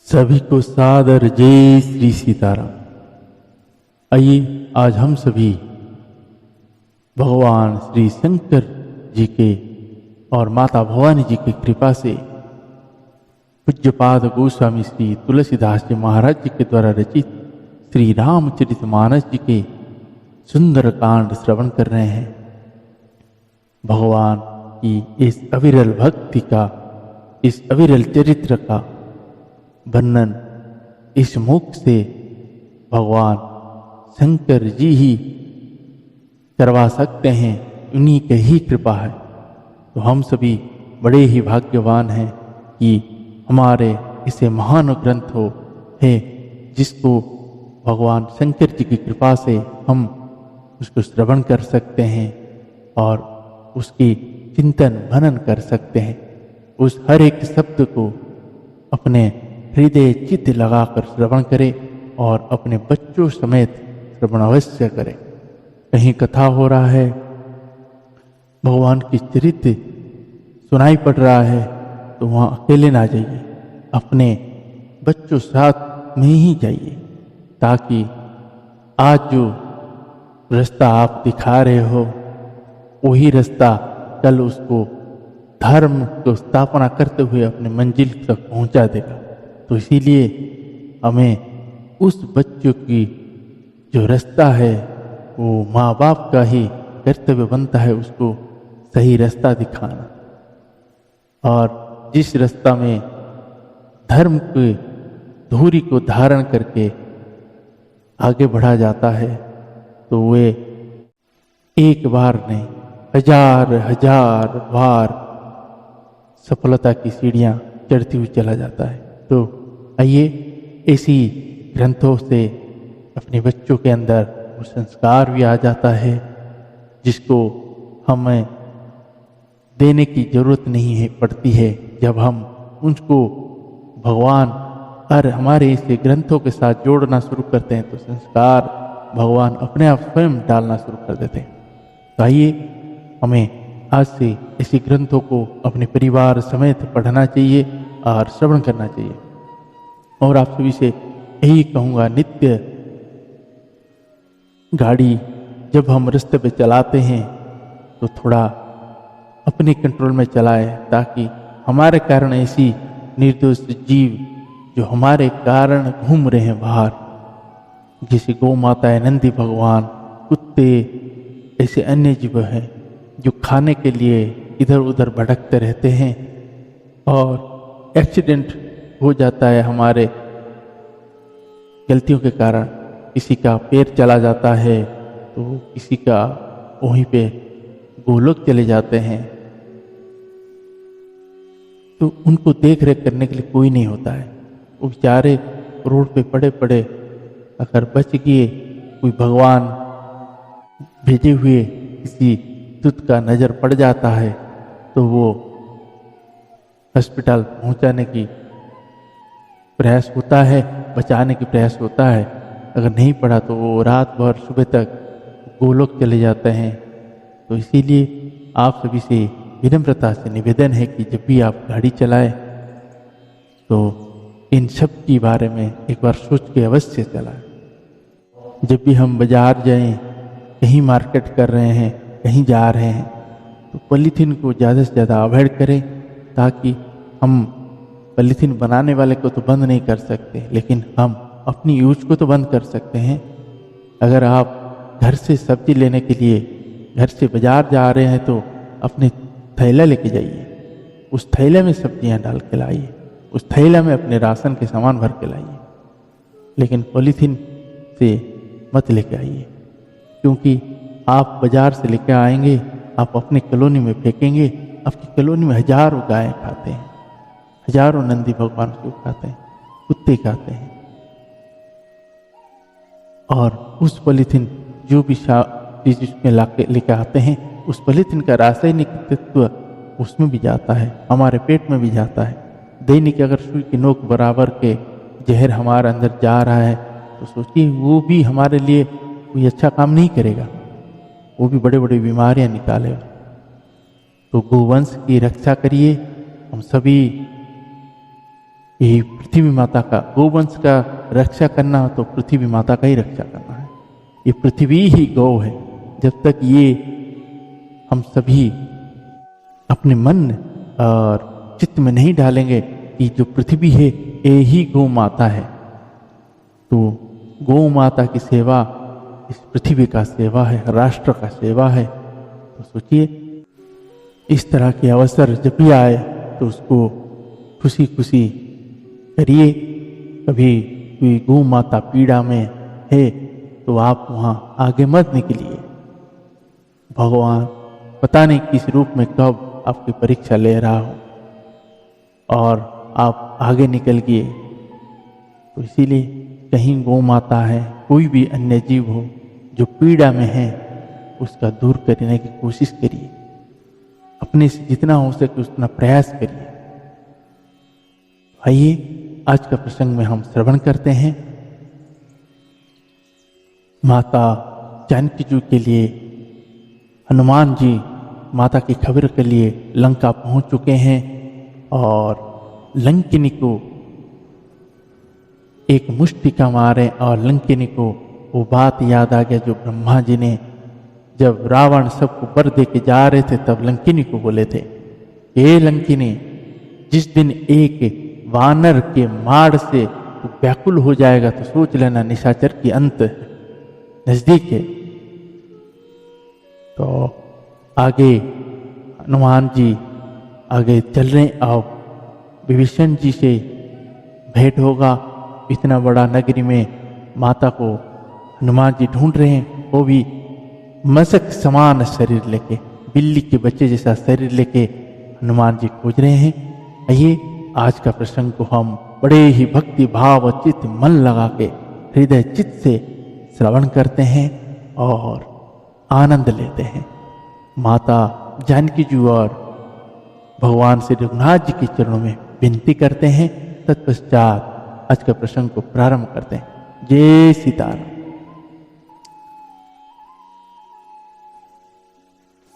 सभी को सादर जय श्री सीताराम। आइए आज हम सभी भगवान श्री शंकर जी के और माता भवानी जी की कृपा से पूज्यपाद गोस्वामी श्री तुलसीदास जी महाराज जी के द्वारा रचित श्री रामचरितमानस जी के सुंदर कांड श्रवण कर रहे हैं। भगवान की इस अविरल भक्ति का, इस अविरल चरित्र का वर्णन इस मुख से भगवान शंकर जी ही करवा सकते हैं, उन्हीं की ही कृपा है। तो हम सभी बड़े ही भाग्यवान हैं कि हमारे इसे महान ग्रंथ हो है जिसको भगवान शंकर जी की कृपा से हम उसको श्रवण कर सकते हैं और उसकी चिंतन मनन कर सकते हैं। उस हर एक शब्द को अपने हृदय चित्त लगाकर श्रवण करें और अपने बच्चों समेत श्रवण अवश्य करें। कहीं कथा हो रहा है, भगवान की चरित्र सुनाई पड़ रहा है, तो वहाँ अकेले ना जाइए, अपने बच्चों साथ में ही जाइए, ताकि आज जो रास्ता आप दिखा रहे हो वही रास्ता कल उसको धर्म को स्थापना करते हुए अपने मंजिल तक पहुंचा देगा। तो इसीलिए हमें उस बच्चों की जो रास्ता है वो माँ बाप का ही कर्तव्य बनता है, उसको सही रास्ता दिखाना। और जिस रास्ता में धर्म की धूरी को धारण करके आगे बढ़ा जाता है, तो वे एक बार नहीं हजार हजार बार सफलता की सीढ़ियाँ चढ़ती हुई चला जाता है। तो आइए ऐसी ग्रंथों से अपने बच्चों के अंदर वो संस्कार भी आ जाता है जिसको हमें देने की जरूरत नहीं है पड़ती है। जब हम उनको भगवान और हमारे ऐसे ग्रंथों के साथ जोड़ना शुरू करते हैं तो संस्कार भगवान अपने आप स्वयं डालना शुरू कर देते हैं। तो आइए हमें आज से इसी ग्रंथों को अपने परिवार समेत पढ़ना चाहिए और श्रवण करना चाहिए। और आप सभी से यही कहूँगा, नित्य गाड़ी जब हम रास्ते पे चलाते हैं तो थोड़ा अपने कंट्रोल में चलाएं, ताकि हमारे कारण ऐसी निर्दोष जीव जो हमारे कारण घूम रहे हैं बाहर, जैसे गौ माता, नंदी भगवान, कुत्ते, ऐसे अन्य जीव हैं जो खाने के लिए इधर उधर भटकते रहते हैं और एक्सीडेंट हो जाता है हमारे गलतियों के कारण। किसी का पैर चला जाता है तो किसी का वहीं पे गोलोक चले जाते हैं, तो उनको देख रेख करने के लिए कोई नहीं होता है। वो बेचारे रोड पे पड़े पड़े अगर बच गए, कोई भगवान भेजे हुए किसी दूत का नज़र पड़ जाता है तो वो हॉस्पिटल पहुंचाने की प्रयास होता है, बचाने की प्रयास होता है। अगर नहीं पड़ा तो वो रात भर सुबह तक गोलोक चले जाते हैं। तो इसीलिए आप सभी से विनम्रता से निवेदन है कि जब भी आप गाड़ी चलाएं तो इन सब के बारे में एक बार सोच के अवश्य चलाएं। जब भी हम बाजार जाएं, कहीं मार्केट कर रहे हैं, कहीं जा रहे हैं, तो पॉलीथीन को ज़्यादा से ज़्यादा अवॉइड करें, ताकि हम पॉलीथीन बनाने वाले को तो बंद नहीं कर सकते, लेकिन हम अपनी यूज को तो बंद कर सकते हैं। अगर आप घर से सब्जी लेने के लिए घर से बाजार जा रहे हैं तो अपने थैला लेके जाइए, उस थैले में सब्जियां डाल के लाइए, उस थैला में अपने राशन के सामान भर के लाइए, लेकिन पॉलीथीन से मत लेके आइए। क्योंकि आप बाजार से लेकर आएंगे, आप अपने कॉलोनी में फेंकेंगे, आपकी कॉलोनी में हजारों गायें खाते हैं, हजारों नंदी भगवान को खाते हैं, कुत्ते खाते हैं। और उस पॉलीथीन जो भी चीज उसमें लेकर आते हैं, उस पॉलीथीन का रासायनिक तत्व उसमें भी जाता है, हमारे पेट में भी जाता है। दैनिक अगर सुई की नोक बराबर के जहर हमारे अंदर जा रहा है तो सोचिए वो भी हमारे लिए कोई अच्छा काम नहीं करेगा, वो भी बड़े बड़े बीमारियां निकालेगा। तो गोवंश की रक्षा करिए। हम सभी यही पृथ्वी माता का, गोवंश का रक्षा करना हो तो पृथ्वी माता का ही रक्षा करना है। ये पृथ्वी ही गौ है। जब तक ये हम सभी अपने मन और चित्त में नहीं डालेंगे कि जो पृथ्वी है ये ही गौ माता है, तो गौ माता की सेवा इस पृथ्वी का सेवा है, राष्ट्र का सेवा है। तो सोचिए, इस तरह के अवसर जब भी आए तो उसको खुशी खुशी करिए। कभी कोई गौ माता पीड़ा में है तो आप वहाँ आगे मत निकलिए। भगवान पता नहीं किस रूप में कब आपकी परीक्षा ले रहा हो और आप आगे निकल गए। तो इसीलिए कहीं गौ माता है, कोई भी अन्य जीव हो जो पीड़ा में है, उसका दूर करने की कोशिश करिए। अपने से जितना हो सके उतना प्रयास करिए। आइए आज का प्रसंग में हम श्रवण करते हैं। माता जानकी जी के लिए हनुमान जी माता की खबर के लिए लंका पहुंच चुके हैं और लंकिनी को एक मुष्टि का मारे और लंकिनी को वो बात याद आ गया जो ब्रह्मा जी ने जब रावण सबको वर दे के जा रहे थे तब लंकिनी को बोले थे, हे लंकिनी, जिस दिन एक वानर के मार से तो व्याकुल हो जाएगा तो सोच लेना निशाचर की अंत नजदीक है। तो आगे हनुमान जी आगे चल रहे और विभीषण जी से भेंट होगा। इतना बड़ा नगरी में माता को हनुमान जी ढूंढ रहे हैं, वो भी मशक समान शरीर लेके, बिल्ली के बच्चे जैसा शरीर लेके हनुमान जी खोज रहे हैं। आइए आज का प्रसंग को हम बड़े ही भक्ति भाव और चित्त मन लगा के हृदय चित्त से श्रवण करते हैं और आनंद लेते हैं। माता जानकी जी और भगवान श्री रघुनाथ जी के चरणों में विनती करते हैं। तत्पश्चात आज का प्रसंग को प्रारंभ करते हैं। जय सीताराम।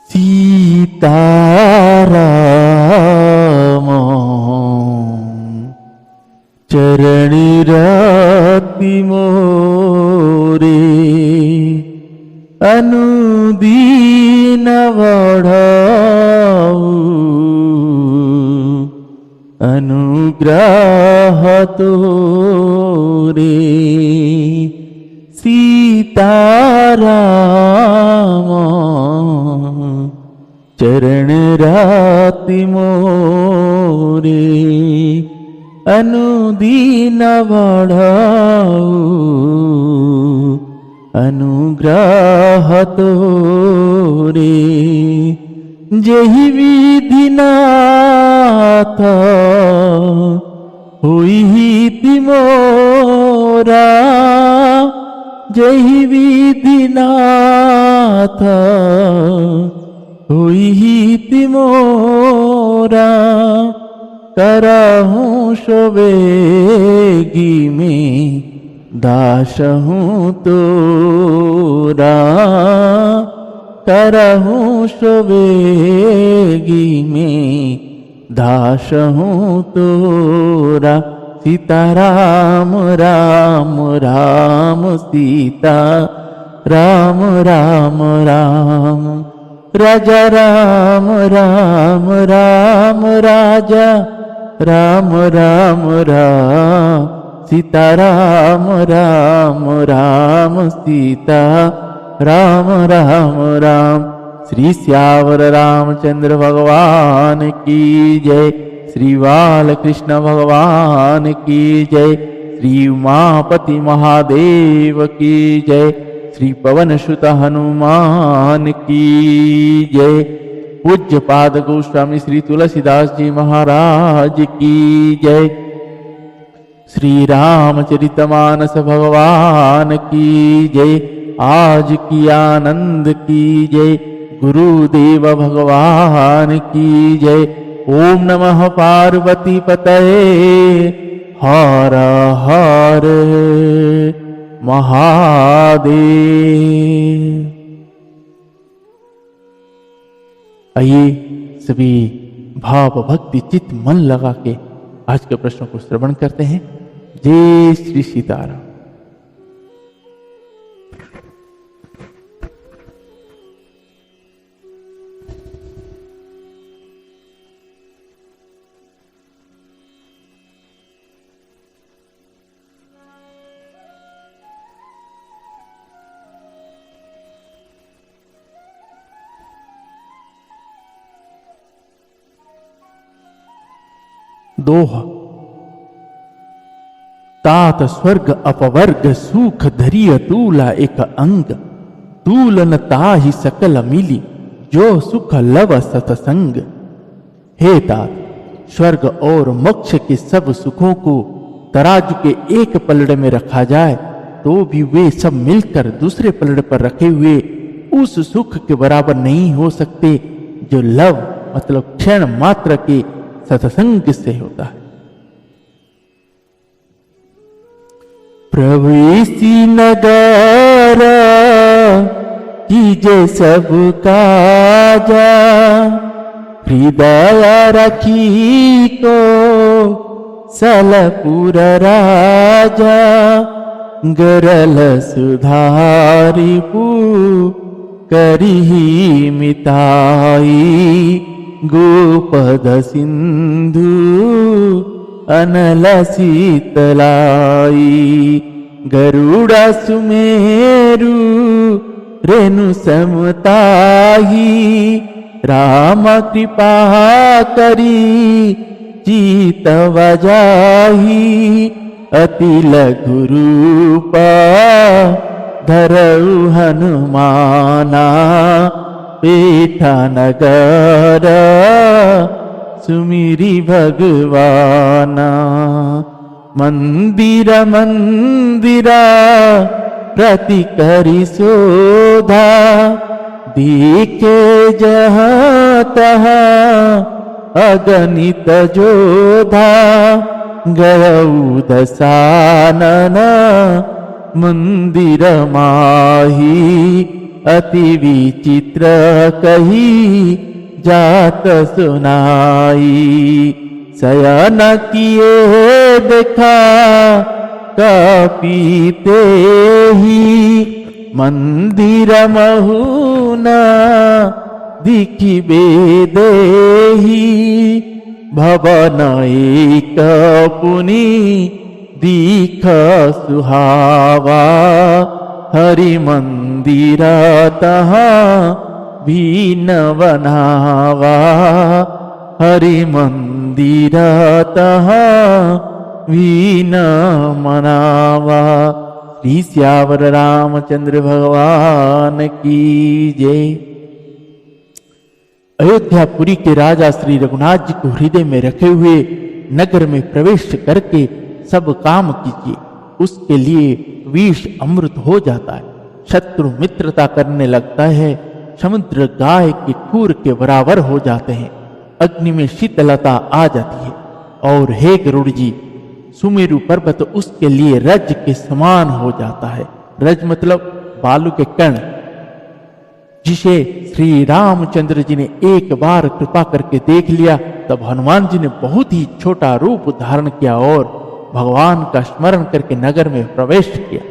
सीताराम चरण राति मोरे अनुदीन बढ़ाऊ अनुग्रह तोरे। सीताराम चरण राति मोरे अनुदीन बढ़ाऊ अनुग्रह तोरे। जेहि विधि नाथ हुई तिमोरा, जेहि विधि नाथ हुई तिमोरा। करहूँ सोवेगी में दास हूँ तोरा। करहूँ सोवेगी में दास हूँ तोरा। सीताराम राम राम सीता राम राम राम। राजा राम राम राम राजा राम राम राम। सीता राम राम राम सीता राम राम राम। श्री श्यावर रामचंद्र भगवान की जय। श्री बालकृष्ण भगवान की जय। श्री उमापति महादेव की जय। श्री पवन सुत हनुमान की जय। पूज्य पाद गोस्वामी श्री तुलसीदास जी महाराज की जय। श्री रामचरितमानस भगवान की जय। आज की आनंद की जय। गुरुदेव भगवान की जय। ओम नमः पार्वती पतये हर हर महादेव। आइए सभी भाव भक्ति चित्त मन लगा के आज के प्रश्नों को श्रवण करते हैं। जय श्री सीताराम। दोहा। तात स्वर्ग अपवर्ग सुख धरिय तूला एक अंग, तूलन ताहि सकल मिली जो सुख लव सतसंग। हे तात, स्वर्ग और मोक्ष के सब सुखों को तराजू के एक पलड़े में रखा जाए तो भी वे सब मिलकर दूसरे पलड़े पर रखे हुए उस सुख के बराबर नहीं हो सकते जो लव मतलब क्षण मात्र के सत्संग से होता है। प्रभु इसी नगर कीजे सब काजा, हृदय रखी को सलपुर राजा। गरल सुधारी पू करी मिताई, गोपद सिंधु अनल शीतलाई। गरुड़ा सुमेरु रेणु समताही, राम कृपा करी जीत वजाही। अति लघु रूपा धरऊ हनुमाना, पेठा नगर सुमिरी भगवाना। मंदिर मंदिरा प्रति करी शोधा, देखे जहाँ तहाँ अगणित जोधा। गयऊ दशानन मंदिर माही, अति विचित्र कही जात सुनाई। शयन किए देखा कपीते ही, मंदिर महुना दिखिबे देही। भवन एक पुनि दीख सुहावा, हरि मंदिर तहाँ भीन बनावा। हरि मंदिर तहाँ भीन मनावा। श्री श्यावर रामचंद्र भगवान की जय। अयोध्यापुरी के राजा श्री रघुनाथ जी को हृदय में रखे हुए नगर में प्रवेश करके सब काम कीजिए, उसके लिए विष अमृत हो जाता है। शत्रु मित्रता करने लगता है, समुद्र गाय के खूर के बराबर हो जाते हैं। अग्नि में शीतलता आ जाती है। और हे गरुड़ जी, सुमेरु पर्वत उसके लिए रज के समान हो जाता है। रज मतलब बालू के कण, जिसे श्री रामचंद्र जी ने एक बार कृपा करके देख लिया, तब हनुमान जी ने बहुत ही छोटा रूप धारण किया और भगवान का स्मरण करके नगर में प्रवेश किया।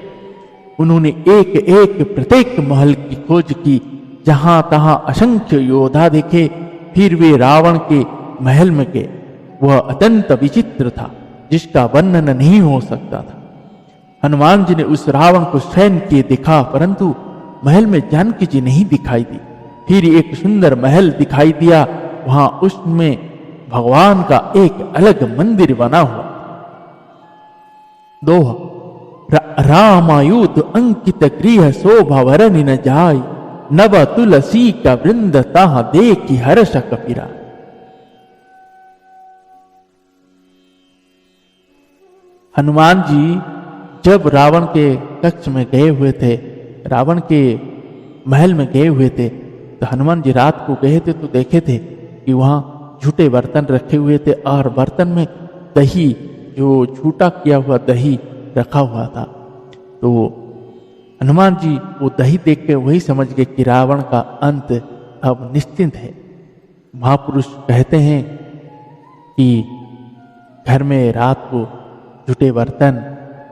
उन्होंने एक एक प्रत्येक महल की खोज की, जहां तहां असंख्य योद्धा देखे। फिर वे रावण के महल में गए। वह अत्यंत विचित्र था, जिसका वर्णन नहीं हो सकता था। हनुमान जी ने उस रावण को शयन किए देखा, परंतु महल में जानकी जी नहीं दिखाई दी। फिर एक सुंदर महल दिखाई दिया, वहां उसमें भगवान का एक अलग मंदिर बना हुआ। दोहा। रामायुध अंकित गृह शोभा वरनि न जाय, नव तुलसी का वृंद ताह देखि हर्ष कपिरा। हनुमान जी जब रावण के कक्ष में गए हुए थे, रावण के महल में गए हुए थे, तो हनुमान जी रात को गए थे तो देखे थे कि वहां झूठे बर्तन रखे हुए थे और बर्तन में दही, जो झूठा किया हुआ दही रखा हुआ था। तो हनुमान जी वो दही देख के वही समझ गए कि रावण का अंत अब निश्चिंत है। महापुरुष कहते हैं कि घर में रात को जूठे बर्तन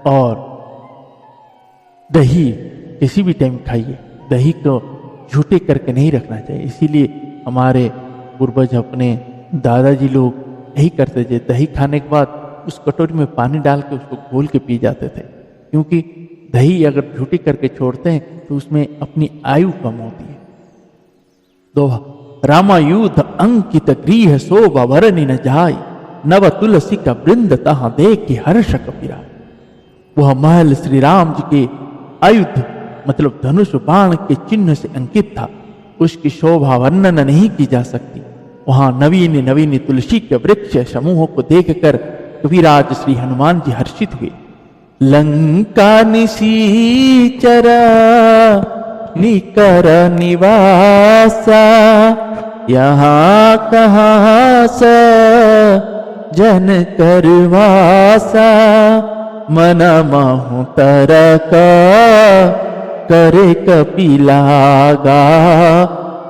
और दही किसी भी टाइम खाइए, दही को झूठे करके नहीं रखना चाहिए। इसीलिए हमारे पूर्वज अपने दादाजी लोग यही करते थे, दही खाने के बाद उस कटोरी में पानी डाल के उसको घोल के पी जाते थे, क्योंकि दही अगर झूठी करके छोड़ते हैं तो उसमें अपनी आयु कम होती है। दोहा, रामायुध अंकित गृह शोभा वरनि न जाय, नव तुलसी का वृंद तहां देख के हर्ष कपिरा। वह महल श्री राम जी के आयुध मतलब धनुष बाण के चिन्ह से अंकित था, उसकी शोभा वर्णन नहीं की जा सकती। वहां नवीन नवीन तुलसी के वृक्ष समूहों को देखकर कविराज श्री हनुमान जी हर्षित हुए। लंका निशीचरा निकर निवासा, यहाँ कहाँ स जन करवासा, मन महु तरक करे कपिलागा,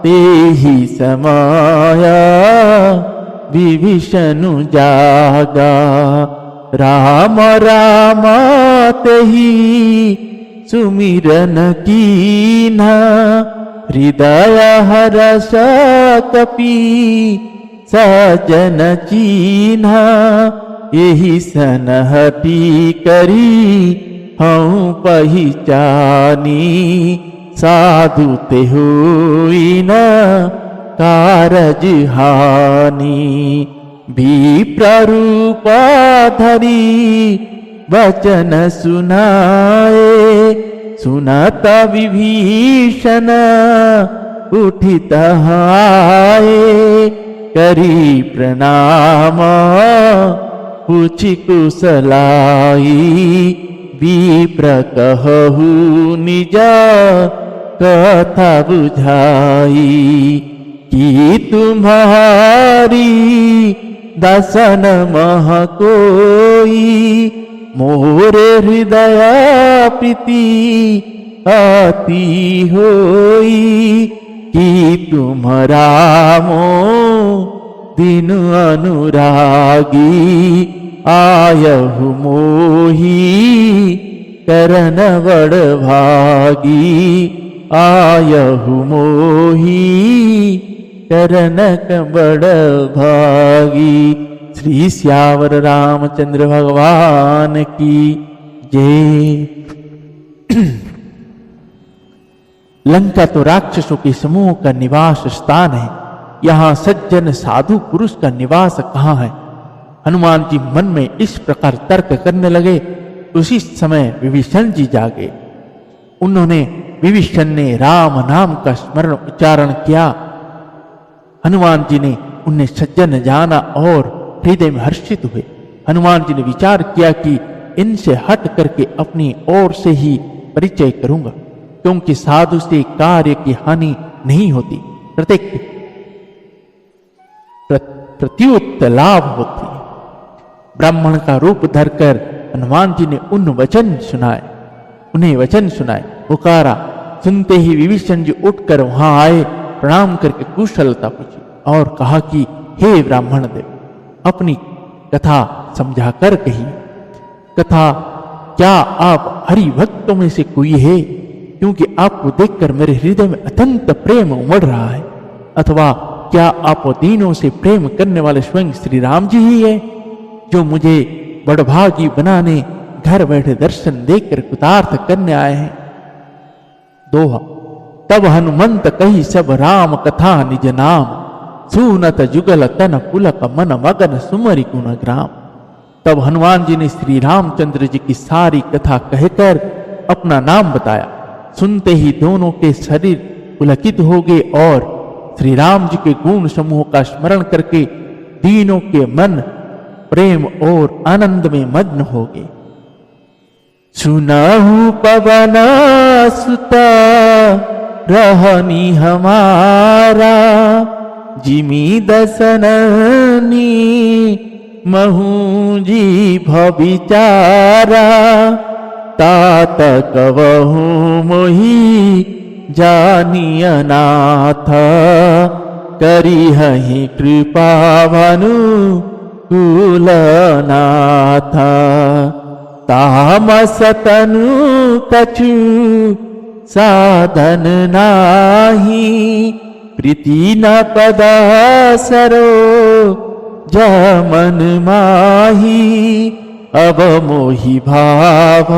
ते ही समाया विभीषणु जागा। राम राम तेहि सुमिरन कीन्हा, हृदय हरष कपि सजन चीन्हा। यही सनहटी करी हूँ पहिचानी, साधु ते हुई न कारज हानि। विप्ररूप धरी वचन सुनाए, सुनत विभीषण उठित आए। करी प्रणाम पूछि कुशलाई, विप्र कहु निज कथा बुझाई। कि तुम्हारी दसन मह कोई, मोरे हृदय प्रीति अति होई। कि तुम रामो दिन अनुरागी, आयहु मोही करन बड़ भागी। आयहु मोही करन बड़ भागी। श्री श्यावर रामचंद्र भगवान की जय। लंका तो राक्षसों के समूह का निवास स्थान है, यहाँ सज्जन साधु पुरुष का निवास कहाँ है। हनुमान जी मन में इस प्रकार तर्क करने लगे। उसी समय विभीषण जी जागे। उन्होंने विभीषण ने राम नाम का स्मरण उच्चारण किया। हनुमान जी ने उन्हें सज्जन जाना और हृदय में हर्षित हुए। हनुमान जी ने विचार किया कि इनसे हट करके अपनी ओर से ही परिचय करूंगा, क्योंकि साधु से कार्य की हानि नहीं होती, प्रत्युत लाभ होती है। ब्राह्मण का रूप धरकर हनुमान जी ने उन्हें वचन सुनाए, पुकारा। सुनते ही विभीषण जी उठकर वहां आए, प्रणाम करके कुशलता पूछी और कहा कि हे ब्राह्मण देव, अपनी कथा समझाकर कही। कथा, क्या आप हरि भक्तों में से कोई है? क्योंकि आपको देखकर मेरे हृदय में अत्यंत प्रेम उमड़ रहा है। अथवा क्या आप दीनों से प्रेम करने वाले स्वयं श्री राम जी ही है, जो मुझे बड़भागी बनाने घर बैठे दर्शन देकर कृतार्थ करने आए हैं। दोहा, तब हनुमंत कही सब राम कथा निज नाम, सुनत जुगल तन पुलक मन मगन सुमरि गुण ग्राम। तब हनुमान जी ने श्री रामचंद्र जी की सारी कथा कहकर अपना नाम बताया। सुनते ही दोनों के शरीर पुलकित हो गए और श्री राम जी के गुण समूह का स्मरण करके दीनों के मन प्रेम और आनंद में मग्न हो गए। सुनाहु पवन सुता रहनी हमारा, जिमी दसननी महू जी भविचारा। तात कवहु मोही जानिय नाथ, करी हहि कृपा भनु कुलनाथ तामस तनु कछु साधन नाही प्रीति न पदासरो जमन माही अब मोहि भाव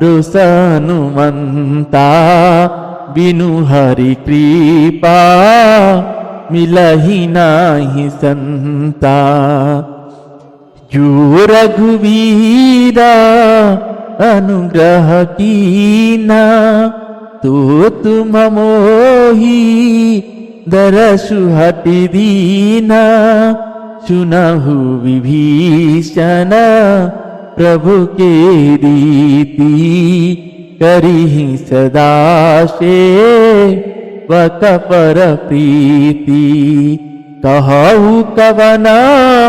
रुसनुमंता बिनु हरि कृपा मिलहि नाही संता जो रघुवीरा अनुग्रह कीना तो तुम मोही दरसु हटि दीना सुनहु विभीषण प्रभु के रीति करिहि सदा से वकपर प्रीति कहु कवना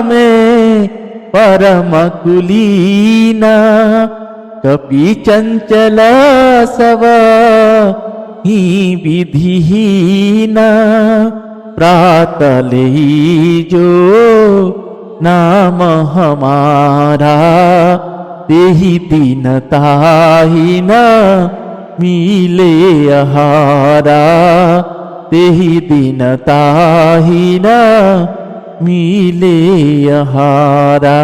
में परम कुलीना कपि चंचल सव ही विधिहीना प्रातले जो नाम हमारा तेहि दिन ताहि न मिले आहारा तेहि दिन ताहि न मिले आहारा।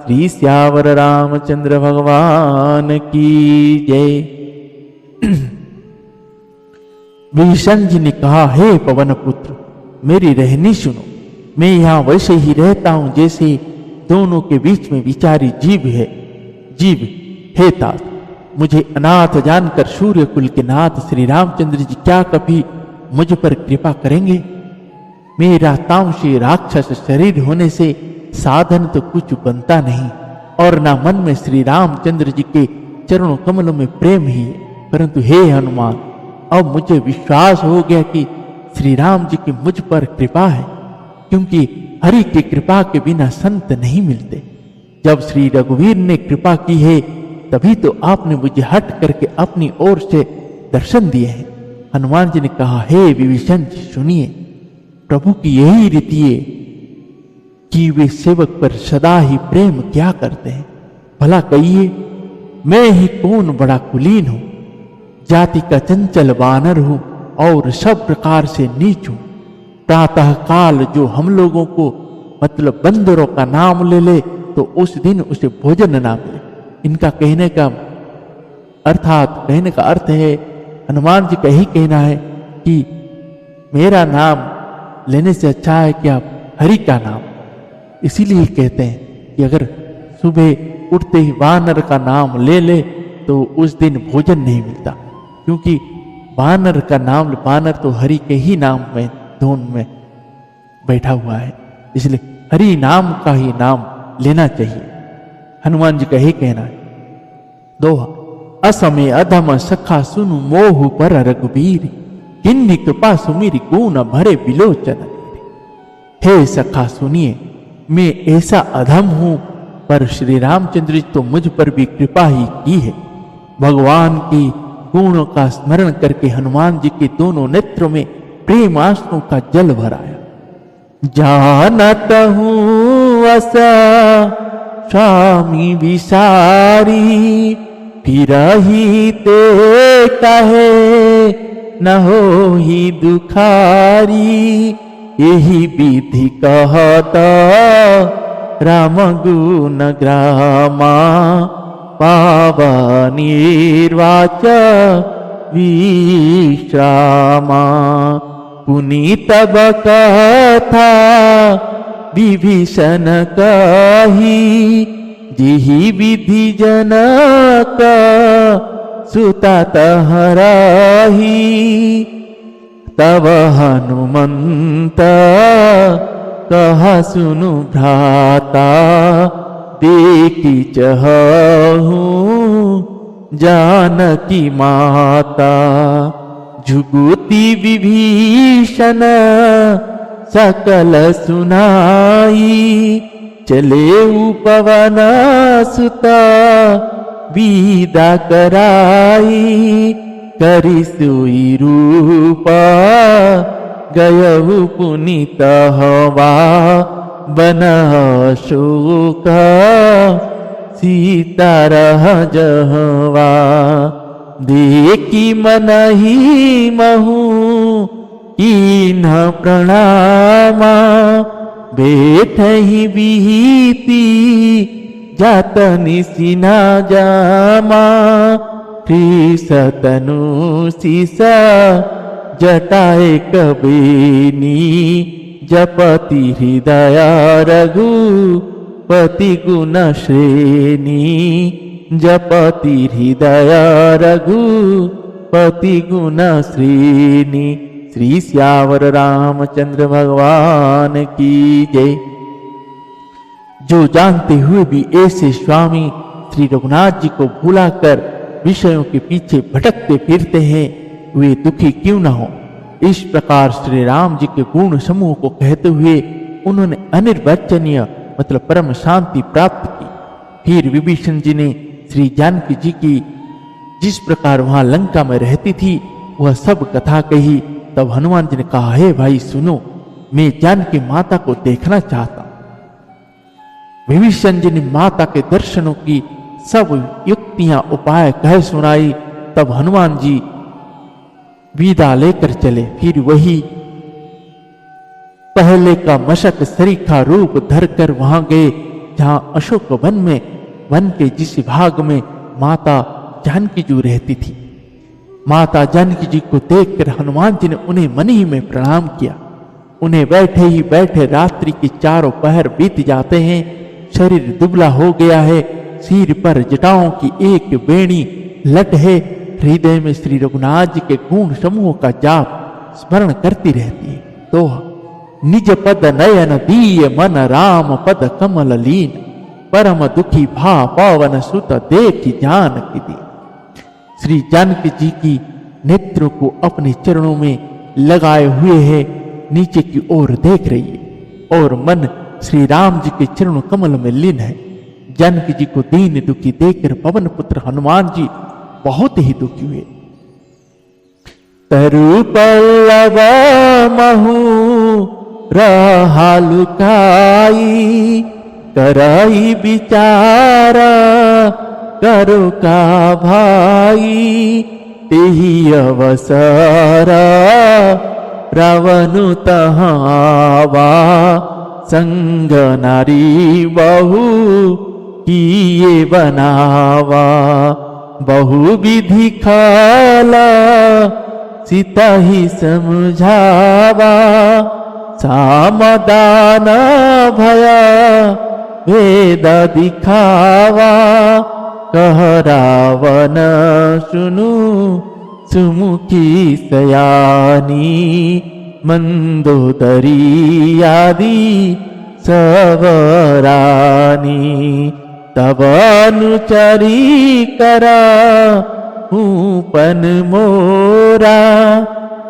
श्री श्यावर रामचंद्र भगवान की जय। विभीषण जी ने कहा, हे पवन पुत्र मेरी रहनी सुनो, मैं यहाँ वैसे ही रहता हूं जैसे दोनों के बीच में विचारी जीव है। जीव हे तात, मुझे अनाथ जानकर सूर्य कुल के नाथ श्री रामचंद्र जी क्या कभी मुझ पर कृपा करेंगे? मेरा तामसी राक्षस शरीर होने से साधन तो कुछ बनता नहीं और ना मन में श्री रामचंद्र जी के चरणों कमलों में प्रेम ही है। परंतु हे हनुमान, अब मुझे विश्वास हो गया कि श्री राम जी की मुझ पर कृपा है, क्योंकि हरि की कृपा के बिना संत नहीं मिलते। जब श्री रघुवीर ने कृपा की है तभी तो आपने मुझे हट करके अपनी ओर से दर्शन दिए हैं। हनुमान जी ने कहा, हे विभीषण जी सुनिए, प्रभु की यही रीति है कि वे सेवक पर सदा ही प्रेम क्या करते हैं। भला कहिए, मैं ही कौन बड़ा कुलीन हूं, जाति का चंचल वानर हूं और सब प्रकार से नीच हूं। प्रातः काल जो हम लोगों को मतलब बंदरों का नाम ले ले तो उस दिन उसे भोजन ना मिले। इनका कहने का अर्थ है, हनुमान जी का ही कहना है कि मेरा नाम लेने से अच्छा है कि आप हरि का नाम। इसीलिए कहते हैं कि अगर सुबह उठते ही वानर का नाम ले ले तो उस दिन भोजन नहीं मिलता, क्योंकि वानर का नाम, वानर तो हरि के ही नाम में धुन में बैठा हुआ है, इसलिए हरि नाम का ही नाम लेना चाहिए। हनुमान जी का ही कहना है। दोहा, असमय अधम सखा सुनु मोह पर रघुबीर किन्नी कृपा सुमिरी गुण भरे बिलोचन। हे सखा सुनिए, मैं ऐसा अधम हूं पर श्री रामचंद्र जी तो मुझ पर भी कृपा ही की है। भगवान की गुणों का स्मरण करके हनुमान जी के दोनों नेत्रों में प्रेम आंसुओं का जल भराया। जानत हूं असा स्वामी विसारी फिर ही ते कहे न हो ही दुखारी। यही विधि कहता राम गुण ग्रामा पावनिर्वाच विश्रामा। पुनीत कथा विभीषण कही जिहि विधि जनक सुता तहराही। तब हनुमंत कहा सुनु भ्राता देखी चहु जानकी माता। जुगुति विभीषण सकल सुनाई चले पवन सुता विदा कराई। करि सोई रूपा गयहु पुनीत हवा बना शोका सीता रह जहवा देखी मन ही महू कीन प्रणामा बैठ ही बीती जातनि सिना जामा सतनु सीसा जटाए कबीनी जपति हृदय रघु पति गुण श्रेणी जपति हृदय रघु पति गुण श्रेणी। श्री श्यावर रामचंद्र भगवान की जय। जो जानते हुए भी ऐसे स्वामी श्री रघुनाथ जी को भुलाकर विषयों के पीछे भटकते फिरते हैं, वे दुखी क्यों न हो। इस प्रकार श्री राम जी के गुण समूह को कहते हुए उन्होंने अनिर्वचनीय मतलब परम शांति प्राप्त की। फिर विभीषण जी ने श्री जानकी जी की जिस प्रकार वहां लंका में रहती थी वह सब कथा कही। तब हनुमान जी ने कहा, हे भाई सुनो, मैं जानकी माता को देखना चाहता हूं। विभीषण जी ने माता के दर्शनों की सब युक्तियां उपाय कह सुनाई। तब हनुमान जी विदा लेकर चले। फिर वही पहले का मशक सरीखा रूप धरकर वहां गए जहां अशोक वन में वन के जिस भाग में माता जानकी जी रहती थी। माता जानकी जी को देखकर हनुमान जी ने उन्हें मन ही में प्रणाम किया। उन्हें बैठे ही बैठे रात्रि के चारों पहर बीत जाते हैं। शरीर दुबला हो गया है, सिर पर जटाओं की एक बेणी लट है। हृदय में श्री रघुनाथ जी के गुण समूह का जाप स्मरण करती रहती है। तो निज पद नयन दीय मन राम पद कमल लीन परम दुखी भा पवन सुत देखी जानकी दीन। श्री जानकी जी की नेत्रों को अपने चरणों में लगाए हुए है, नीचे की ओर देख रही है और मन श्री राम जी के चरणों कमल में लीन है। जानकी जी को दीन दुखी देखकर पवन पुत्र हनुमान जी बहुत ही दुखी हुए। तरु पल्लव महु रहा लुकाई कराई विचारा करो का भाई तेहि अवसरा रावणु तहावा संग नारी बहु किए बनावा बहु विधि खाला सीता ही समझावा सामदान भया वेद दिखावा कह रावण सुनु सुमुखी सयानी मंदोदरी आदि सवरानी तब अनुचरी करा ऊपन मोरा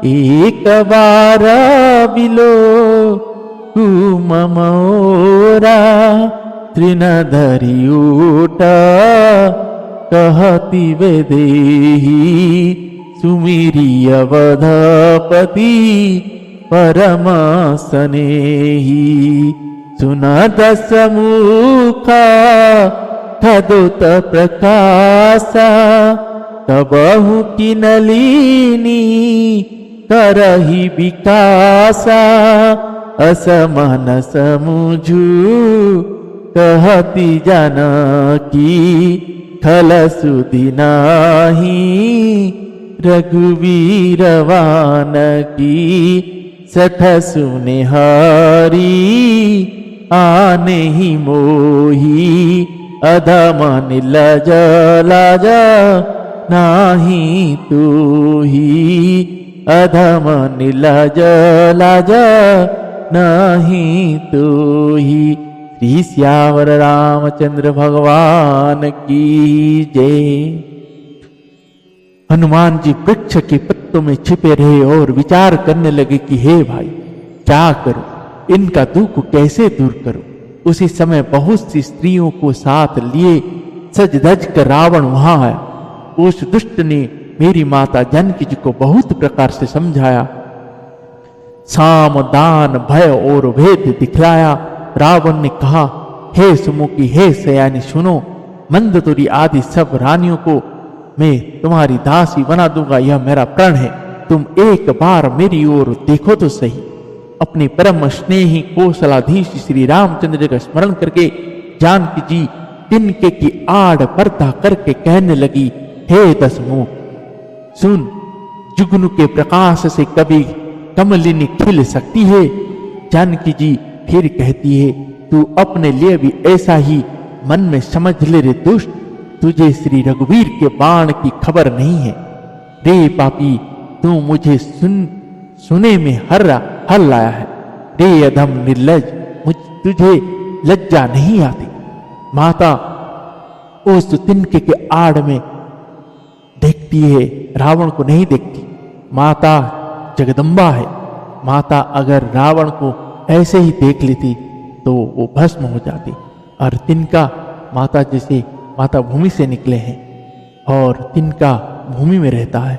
एक बार बिलो कुमोरा तृणधरी उठ कहती वे देही सुमिरी अवधपति परम स्नेही सुनत समुखा खदुत प्रकाशा तबहु की नलिनी करही विकासा असमन समुझू कहती जानकी खल सुदिनाही रघुवीरवान की सठ सुने हरी आने ही मोही अधम निलज लाज नाही तू ही अधम निलज लाज नाही तू ही। श्री श्यावर रामचंद्र भगवान की जय। हनुमान जी वृक्ष के पत्तों में छिपे रहे और विचार करने लगे कि हे भाई क्या करूं, इनका दुख कैसे दूर करूं। उसी समय बहुत सी स्त्रियों को साथ लिए सज धज कर रावण वहां आया। उस दुष्ट ने मेरी माता जानकी जी को बहुत प्रकार से समझाया, साम दान भय और भेद दिखलाया। रावण ने कहा, हे सुमुखी, हे सयानी, सुनो, मंदतुरी आदि सब रानियों को मैं तुम्हारी दासी बना दूंगा, यह मेरा प्रण है। तुम एक बार मेरी ओर देखो तो सही। अपने परम स्नेही कौशलाधीश श्री रामचंद्र का स्मरण करके जानकी जी तिनके की आड़ पर्दा करके कहने लगी, हे दशमुख, सुन, जुगनू के प्रकाश से कभी कमलिनी खिल सकती है। जानकी जी फिर कहती है, तू अपने लिए भी ऐसा ही मन में समझ ले रे दुष्ट, तुझे श्री रघुवीर के बाण की खबर नहीं है। रे पापी, तू मुझे सुने में हर लाया है। रे अधम निर्लज, तुझे लज्जा नहीं आती। माता उस तिनके के आड़ में देखती है, रावण को नहीं देखती। माता जगदम्बा है। माता अगर रावण को ऐसे ही देख लेती तो वो भस्म हो जाती। और तिनका माता जैसे माता भूमि से निकले हैं और तिनका भूमि में रहता है।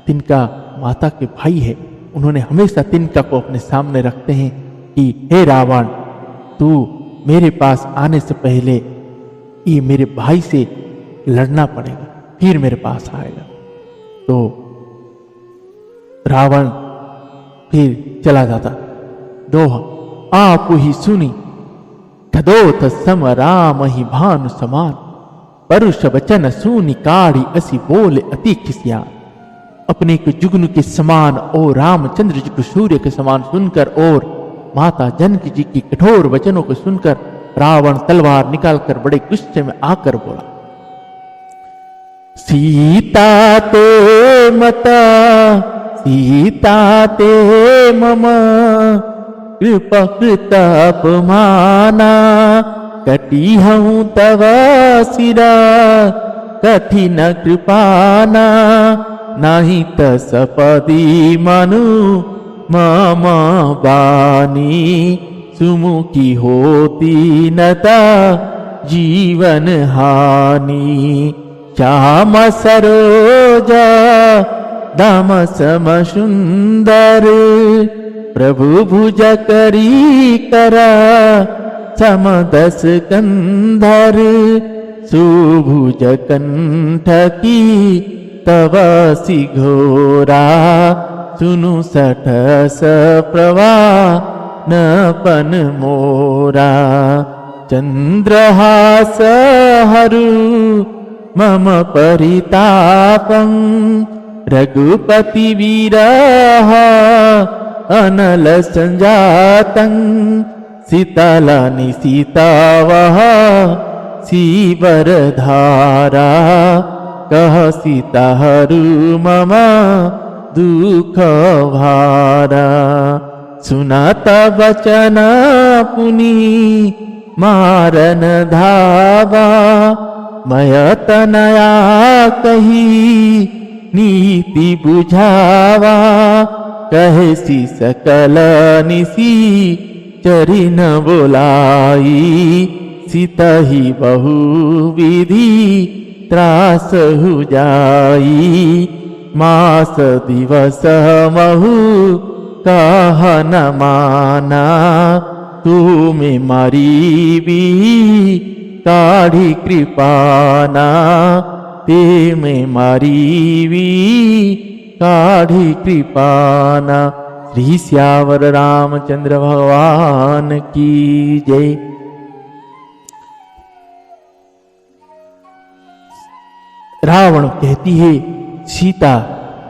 तिनका माता के भाई है। उन्होंने हमेशा तिनका को अपने सामने रखते हैं कि हे रावण, तू मेरे पास आने से पहले ये मेरे भाई से लड़ना पड़ेगा, फिर मेरे पास आएगा। तो रावण फिर चला जाता। दोहा आप ही सुनी, कदोत सम राम ही भानु समान, परुष वचन सूनि काढ़ी असी बोले अति खिसियान। अपने को जुगनू के समान और रामचंद्र जी को सूर्य के समान सुनकर और माता जानकी जी की कठोर वचनों को सुनकर रावण तलवार निकालकर बड़े गुस्से में आकर बोला, सीता ते मता, सीता ते मम, कृपा कृतापमाना, कटी हूं तव सिरा, कठिन कृपाना, नहीं तसपदी मनु मम बानी, सुमुखी होती नता जीवन हानि। श्याम सरोजा दाम सम सुंदर, प्रभु भुज करी करा समदस कंधर, सुभुज कंठ की तवसी घोरा, सुनु सठस प्रवा नपन मोरा। चंद्रहास हरु मम परितापं, रघुपति विरह अनल संजातं, शीतलानि सीतावह सीवर धारा, कह सीता हरु मम दुख भारा। सुनात वचन पुनि मारन धावा, मयतनया कही नीति बुझावा, कहसी सकल निसी चरिन बोलाई, सीतहि बहु विधि त्रास हो जाई, मास दिवस महु कह न माना, तुम्हें मारी भी काढ़ी कृपाना, ते में मारी भी काढ़ी कृपाना। श्री श्यावर रामचंद्र भगवान की जय। रावण कहती है, सीता,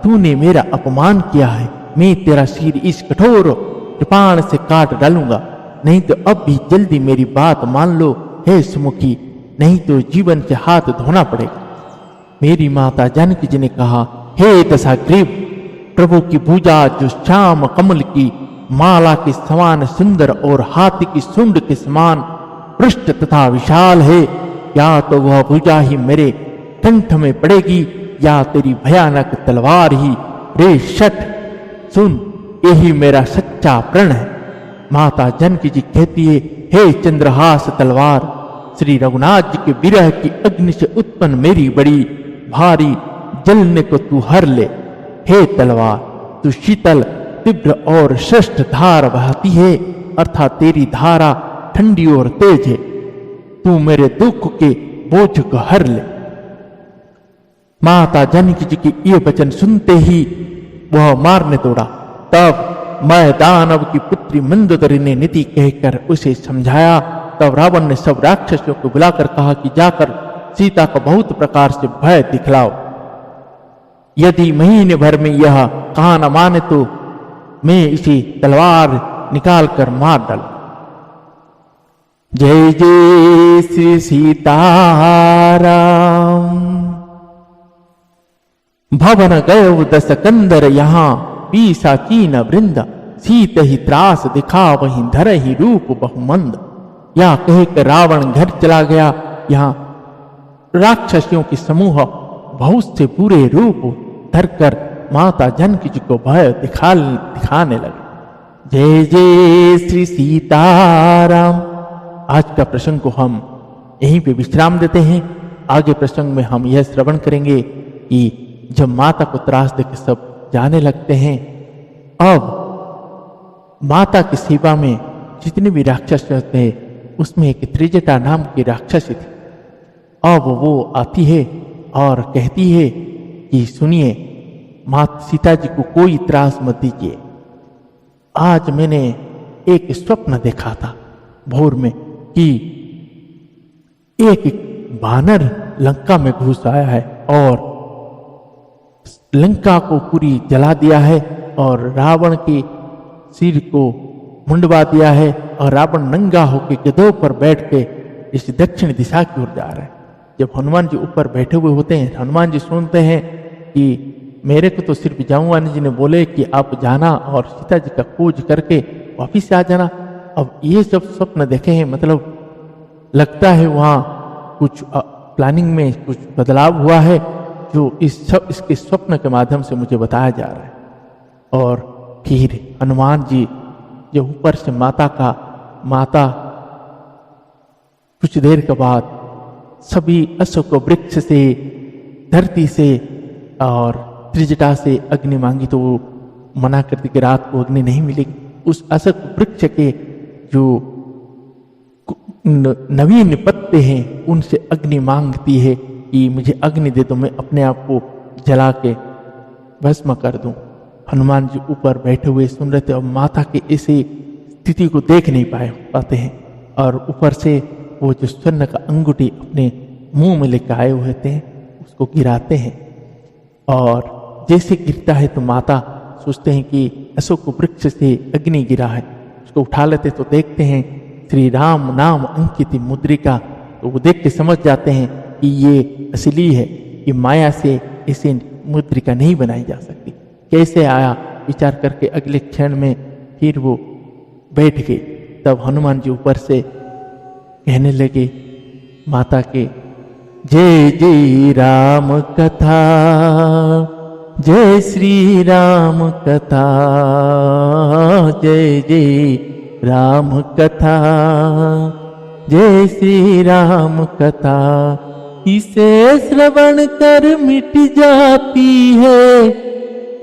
तूने मेरा अपमान किया है, मैं तेरा सिर इस कठोर कृपाण से काट डालूंगा, नहीं तो अब भी जल्दी मेरी बात मान लो हे सुमुखी, नहीं तो जीवन से हाथ धोना पड़ेगा। मेरी माता जानकी जी ने कहा, हे दशाग्रीव, प्रभु की भुजा जो श्याम कमल की माला के समान सुंदर और हाथी की सूंड के समान पृष्ठ तथा विशाल है, या तो वह भुजा ही मेरे कंठ में पड़ेगी या तेरी भयानक तलवार ही। रे शठ, सुन, यही मेरा सच्चा प्रण है। माता जानकी जी कहती है, हे चंद्रहास तलवार, श्री रघुनाथ जी के विरह की अग्नि से उत्पन्न मेरी बड़ी भारी जलने को तू हर ले। हे तलवार, तू शीतल, तीव्र और श्रेष्ठ धार बहाती है, अर्थात तेरी धारा ठंडी और तेज है, तू मेरे दुख के बोझ को हर ले। माता जानकी जी की ये वचन सुनते ही वह मारने दौड़ा। तब मैं दानव की पुत्री मंदोदरी ने नीति कहकर उसे समझाया। तब रावण ने सब राक्षसों को बुलाकर कहा कि जाकर सीता को बहुत प्रकार से भय दिखलाओ। यदि महीने भर में यह कहा न माने तो मैं इसे तलवार निकाल कर मार डालूं। जय जय श्री सीताराम। भवन गयो दस कंदर यहाँ, पीसा कीन वृंद, सीत ही त्रास दिखा वहीं धर ही रूप बहुमंद। यह कहकर रावण घर चला गया। यहाँ राक्षसियों के समूह बहुत से बुरे रूप धरकर माता जानकी जी को भय दिखाने लगे। जय जय श्री सीताराम। आज का प्रसंग को हम यहीं पे विश्राम देते हैं। आगे प्रसंग में हम यह श्रवण करेंगे कि जब माता को त्रास देकर सब जाने लगते हैं, अब माता की सेवा में जितने भी राक्षस थे उसमें एक त्रिजटा नाम की राक्षसी थी। अब वो आती है और कहती है कि सुनिए, माता सीता जी को कोई त्रास मत दीजिए। आज मैंने एक स्वप्न देखा था भोर में कि एक बानर लंका में घुस आया है और लंका को पूरी जला दिया है और रावण के सिर को मुंडवा दिया है और रावण नंगा होकर गधों पर बैठ के इस दक्षिण दिशा की ओर जा रहा है। जब हनुमान जी ऊपर बैठे हुए होते हैं, हनुमान जी सुनते हैं कि मेरे को तो सिर्फ जामुवानी जी ने बोले कि आप जाना और सीता जी का खोज करके वापिस आ जाना। अब ये सब स्वप्न देखे हैं, मतलब लगता है वहाँ कुछ प्लानिंग में कुछ बदलाव हुआ है जो इसके स्वप्न के माध्यम से मुझे बताया जा रहा है। और फिर हनुमान जी जो ऊपर से माता कुछ देर के बाद सभी अशोक वृक्ष से, धरती से और त्रिजटा से अग्नि मांगी तो वो मना करती कि रात को अग्नि नहीं मिलेगी। उस अशोक वृक्ष के जो नवीन पत्ते हैं उनसे अग्नि मांगती है कि मुझे अग्नि दे दो, मैं अपने आप को जला के भस्म कर दूं। हनुमान जी ऊपर बैठे हुए सुन रहे थे और माता की ऐसी स्थिति को देख नहीं पाते हैं और ऊपर से वो जो स्वर्ण का अंगूठी अपने मुंह में लेकर आए हुए थे उसको गिराते हैं और जैसे गिरता है तो माता सोचते हैं कि अशोक वृक्ष से अग्नि गिरा है। उसको उठा लेते तो देखते हैं श्री राम नाम अंकित मुद्रिका। तो वो देख के समझ जाते हैं कि ये असली है, कि माया से ऐसे मुद्रिका नहीं बनाई जा सकती। कैसे आया विचार करके अगले क्षण में फिर वो बैठ गए। तब हनुमान जी ऊपर से कहने लगे माता के, जय जय राम कथा, जय श्री राम कथा, जय जय राम कथा, जय श्री राम कथा। इसे श्रवण कर मिट जाती है,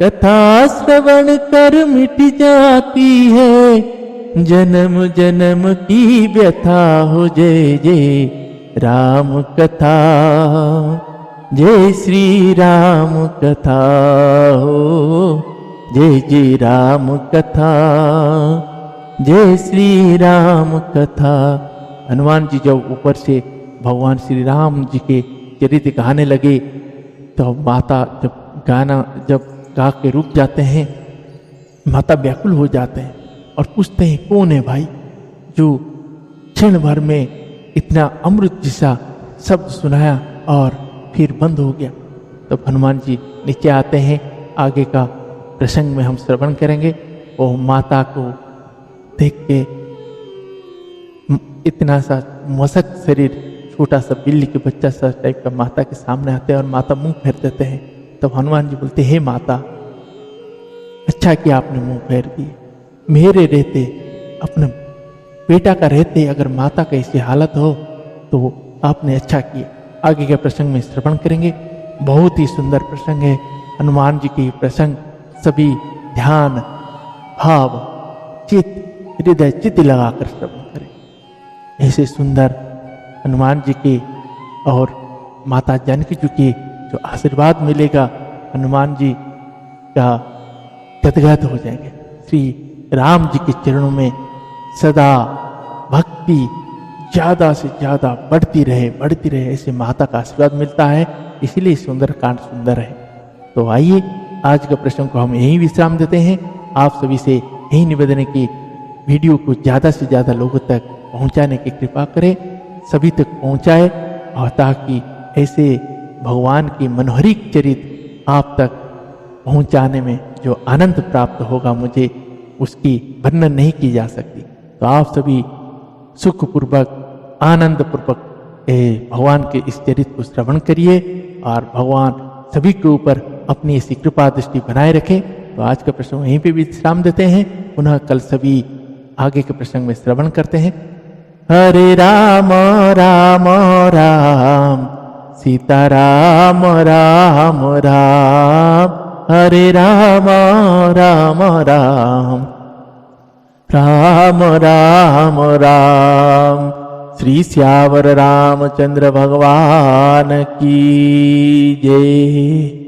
कथा श्रवण कर मिट जाती है, जन्म जन्म की व्यथा हो। जय जय राम कथा, जय श्री राम कथा हो, जय जय राम कथा, जय श्री राम कथा। हनुमान जी जब ऊपर से भगवान श्री राम जी के चरित्र गाने लगे तो माता जब गा के रुक जाते हैं, माता व्याकुल हो जाते हैं और पूछते हैं कौन है भाई जो क्षण भर में इतना अमृत जैसा शब्द सुनाया और फिर बंद हो गया। तब हनुमान जी नीचे आते हैं। आगे का प्रसंग में हम श्रवण करेंगे। वो माता को देख के इतना सा मसक शरीर, छोटा सा बिल्ली के बच्चा सा टाइप का माता के सामने आते हैं और माता मुंह फेर देते हैं। तब हनुमान जी बोलते, हे माता, अच्छा किया आपने मुंह फेर दिए। मेरे रहते, अपने बेटा का रहते अगर माता का ऐसी हालत हो तो आपने अच्छा किया। आगे के प्रसंग में श्रवण करेंगे। बहुत ही सुंदर प्रसंग है। हनुमान जी की प्रसंग सभी ध्यान, भाव, चित्त, हृदय चित्त लगाकर श्रवण करें। ऐसे सुंदर हनुमान जी के और माता जानकी जी के जो आशीर्वाद मिलेगा, हनुमान जी का गदगद हो जाएंगे। श्री राम जी के चरणों में सदा भक्ति ज़्यादा से ज़्यादा बढ़ती रहे, ऐसे माता का आशीर्वाद मिलता है, इसलिए सुंदरकांड सुंदर है। तो आइए आज का प्रसंग को हम यहीं विश्राम देते हैं। आप सभी से यही निवेदन है कि वीडियो को ज़्यादा से ज़्यादा लोगों तक पहुंचाने की कृपा करें, सभी तक पहुंचाए, और ताकि ऐसे भगवान की मनोहरिक चरित्र आप तक पहुंचाने में जो आनंद प्राप्त होगा, मुझे उसकी वर्णन नहीं की जा सकती। तो आप सभी सुखपूर्वक आनंद पूर्वक भगवान के इस चरित्र को श्रवण करिए और भगवान सभी के ऊपर अपनी ऐसी कृपा दृष्टि बनाए रखें। तो आज का प्रसंग यहीं पे विश्राम देते हैं, पुनः कल सभी आगे के प्रसंग में श्रवण करते हैं। हरे राम राम राम सीता राम राम राम, हरे राम राम राम राम राम राम। श्री श्यावर रामचंद्र भगवान की जय।